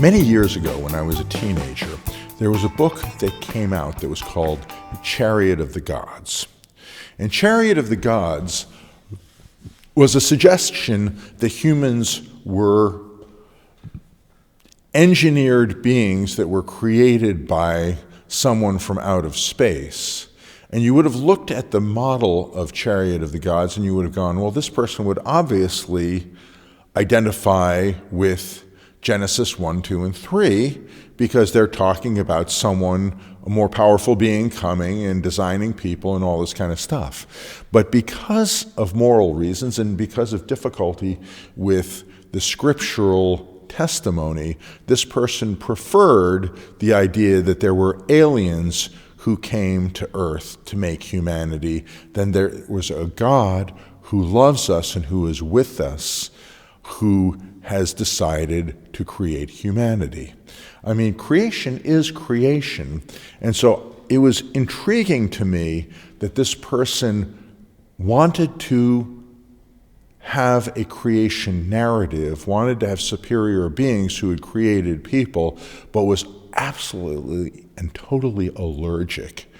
Many years ago, when I was a teenager, there was a book that came out that was called Chariot of the Gods. And Chariot of the Gods was a suggestion that humans were engineered beings that were created by someone from out of space. And you would have looked at the model of Chariot of the Gods and you would have gone, well, this person would obviously identify with Genesis 1, 2, and 3, because they're talking about someone, a more powerful being coming and designing people and all this kind of stuff. But because of moral reasons and because of difficulty with the scriptural testimony, this person preferred the idea that there were aliens who came to earth to make humanity, then there was a God who loves us and who is with us, who has decided to create humanity. I mean, creation is creation. And so it was intriguing to me that this person wanted to have a creation narrative, wanted to have superior beings who had created people, but was absolutely and totally allergic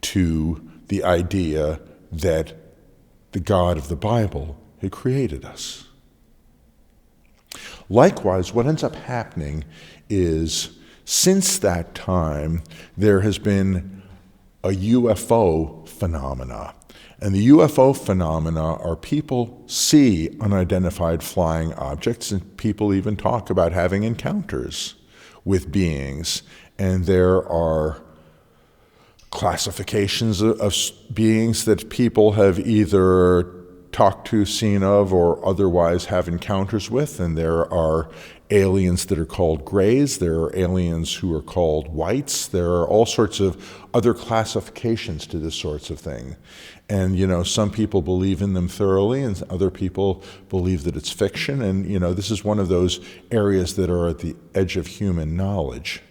to the idea that the God of the Bible had created us. Likewise, what ends up happening is, since that time, there has been a UFO phenomena. And the UFO phenomena are people see unidentified flying objects, and people even talk about having encounters with beings. And there are classifications of beings that people have either talked to, seen of, or otherwise have encounters with. And there are aliens that are called grays. There are aliens who are called whites. There are all sorts of other classifications to this sorts of thing. And, some people believe in them thoroughly and other people believe that it's fiction. And, this is one of those areas that are at the edge of human knowledge.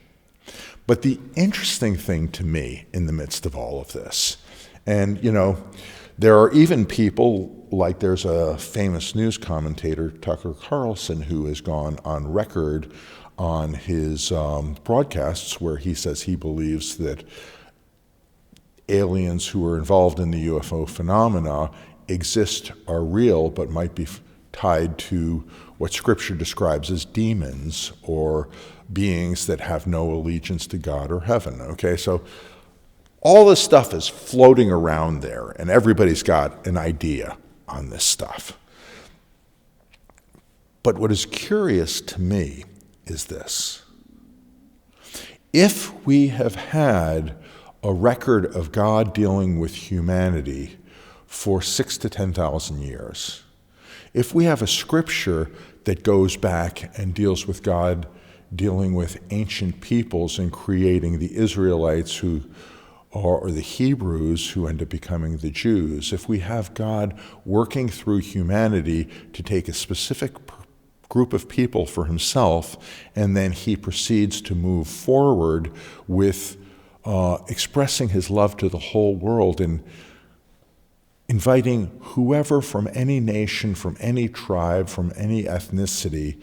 But the interesting thing to me in the midst of all of this, and, there are even people, like there's a famous news commentator, Tucker Carlson, who has gone on record on his broadcasts where he says he believes that aliens who are involved in the UFO phenomena exist, are real, but might be tied to what Scripture describes as demons or beings that have no allegiance to God or heaven. Okay, so all this stuff is floating around there, and everybody's got an idea on this stuff. But what is curious to me is this. If we have had a record of God dealing with humanity for 6,000 to 10,000 years, if we have a scripture that goes back and deals with God dealing with ancient peoples and creating the Israelites or the Hebrews who end up becoming the Jews, if we have God working through humanity to take a specific group of people for himself, and then he proceeds to move forward with expressing his love to the whole world and inviting whoever from any nation, from any tribe, from any ethnicity,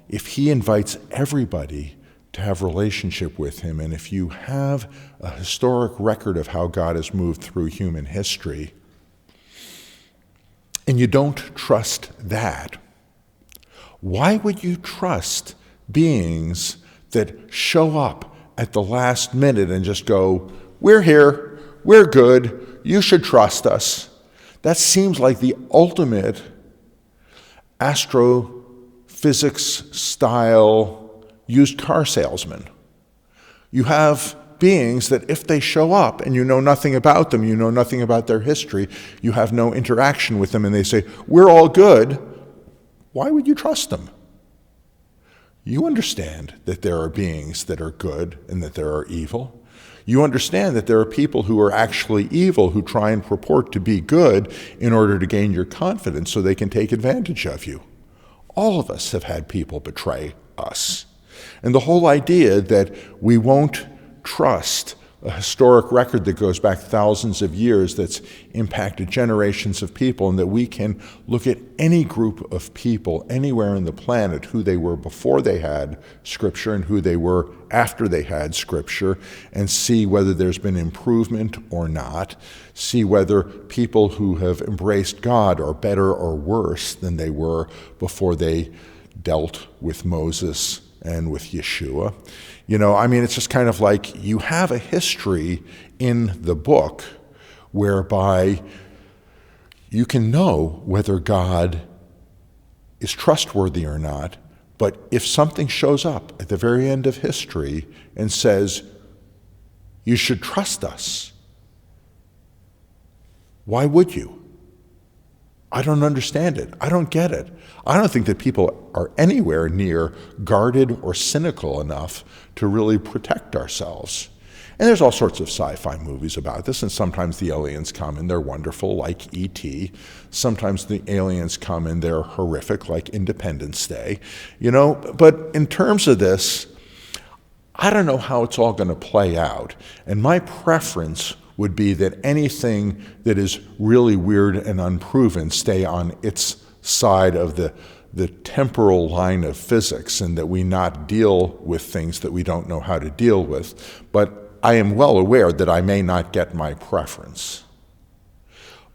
if he invites everybody to have relationship with him, and if you have a historic record of how God has moved through human history, and you don't trust that, why would you trust beings that show up at the last minute and just go, we're here, we're good, you should trust us? That seems like the ultimate astrophysics style used car salesman. You have beings that if they show up and you know nothing about them, you know nothing about their history, you have no interaction with them, and they say, we're all good, why would you trust them? You understand that there are beings that are good and that there are evil. You understand that there are people who are actually evil who try and purport to be good in order to gain your confidence so they can take advantage of you. All of us have had people betray us. And the whole idea that we won't trust a historic record that goes back thousands of years that's impacted generations of people, and that we can look at any group of people anywhere on the planet, who they were before they had Scripture and who they were after they had Scripture, and see whether there's been improvement or not, see whether people who have embraced God are better or worse than they were before they dealt with Moses and with Yeshua. It's just kind of like you have a history in the book whereby you can know whether God is trustworthy or not, but if something shows up at the very end of history and says, you should trust us, why would you? I don't understand it. I don't get it. I don't think that people are anywhere near guarded or cynical enough to really protect ourselves. And there's all sorts of sci-fi movies about this, and sometimes the aliens come and they're wonderful, like E.T. Sometimes the aliens come and they're horrific, like Independence Day. But in terms of this, I don't know how it's all going to play out. And my preference would be that anything that is really weird and unproven stay on its side of the temporal line of physics, and that we not deal with things that we don't know how to deal with. But I am well aware that I may not get my preference.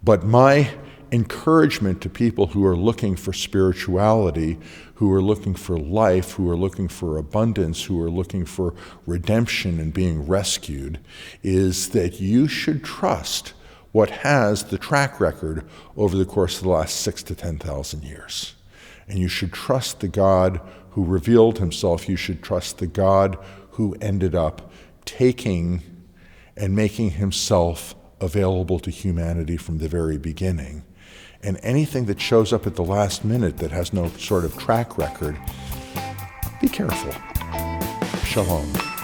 But my encouragement to people who are looking for spirituality, who are looking for life, who are looking for abundance, who are looking for redemption and being rescued, is that you should trust what has the track record over the course of the last 6,000 to 10,000 years. And you should trust the God who revealed himself. You should trust the God who ended up taking and making himself available to humanity from the very beginning. And anything that shows up at the last minute that has no sort of track record, be careful. Shalom.